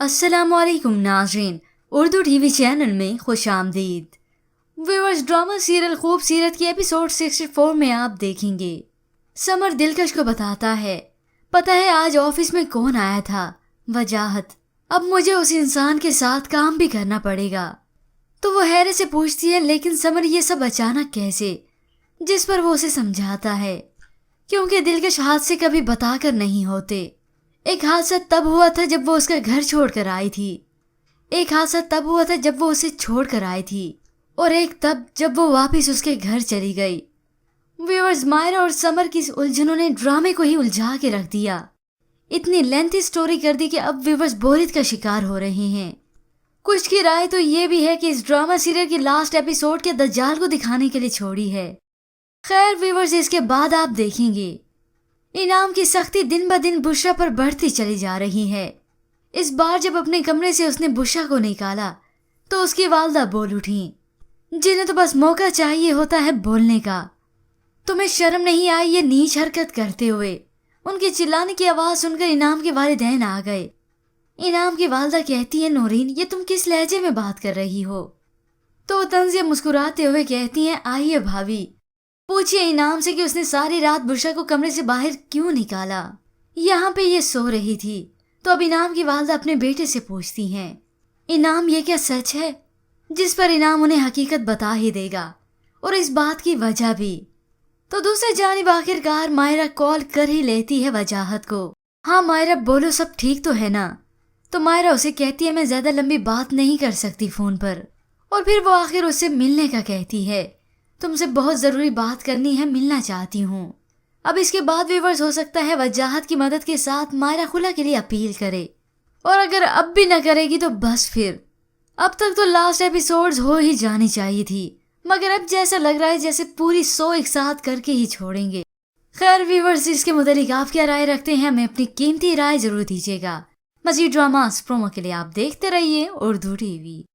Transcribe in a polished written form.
अस्सलाम वालेकुम नाज़रीन, उर्दू टीवी चैनल में खुश आमदीद। व्यूअर्स, ड्रामा सीरियल खूबसूरत की एपिसोड 64 में आप देखेंगे समर दिलकश को बताता है, पता है आज ऑफिस में कौन आया था? वजाहत, अब मुझे उस इंसान के साथ काम भी करना पड़ेगा। तो वो हैरत से पूछती है, लेकिन समर ये सब अचानक कैसे? जिस पर वो उसे समझाता है, क्योंकि दिलकश हादसे कभी बताकर नहीं होते। एक हादसा तब हुआ था जब वो उसका घर छोड़कर आई थी, एक हादसा तब हुआ था जब वो उसे छोड़कर आई थी, और एक तब जब वो वापस उसके घर चली गई। व्यूअर्स, मायरा और समर की इस उलझनों ने ड्रामे को ही उलझा के रख दिया। इतनी लेंथी स्टोरी कर दी कि अब व्यूअर्स बोरियत का शिकार हो रहे हैं। कुछ की राय तो ये भी है कि इस ड्रामा सीरियल की लास्ट एपिसोड के दज्जाल को दिखाने के लिए छोड़ी है। खैर व्यूअर्स, इसके बाद आप देखेंगे इनाम की सख्ती दिन ब दिन बुशरा पर बढ़ती चली जा रही है। इस बार जब अपने कमरे से उसने बुशरा को निकाला तो उसकी वालदा बोल उठी, जिन्हें तो बस मौका चाहिए होता है बोलने का। तुम्हें शर्म नहीं आई ये नीच हरकत करते हुए? उनके चिल्लाने की आवाज सुनकर इनाम के वालिदैन आ गए। इनाम की वालदा कहती है, नौरीन ये तुम किस लहजे में बात कर रही हो? तो वो तंजिया मुस्कुराते हुए कहती हैं, आइए भाभी, पूछिए इनाम से कि उसने सारी रात बुशरा को कमरे से बाहर क्यों निकाला। यहाँ पे ये सो रही थी। तो अब इनाम की वालदा अपने बेटे से पूछती हैं, इनाम ये क्या सच है? जिस पर इनाम उन्हें हकीकत बता ही देगा, और इस बात की वजह भी। तो दूसरी जानिब आखिरकार मायरा कॉल कर ही लेती है वजाहत को। हाँ मायरा बोलो, सब ठीक तो है ना? तो मायरा उसे कहती है, मैं ज्यादा लंबी बात नहीं कर सकती फोन पर। और फिर वो आखिर उससे मिलने का कहती है, तुमसे बहुत जरूरी बात करनी है, मिलना चाहती हूँ। अब इसके बाद व्यूअर्स, हो सकता है वजाहत की मदद के साथ मायरा खुला के लिए अपील करे, और अगर अब भी न करेगी तो बस फिर। अब तक तो लास्ट एपिसोड्स हो ही जानी चाहिए थी, मगर अब जैसा लग रहा है जैसे पूरी 100 एक साथ करके ही छोड़ेंगे। खैर व्यूअर्स, इसके मुतालिक आप क्या राय रखते हैं? हमें अपनी कीमती राय जरूर दीजिएगा। मज़ीद ड्रामास प्रोमो के लिए आप देखते रहिए उर्दू टीवी।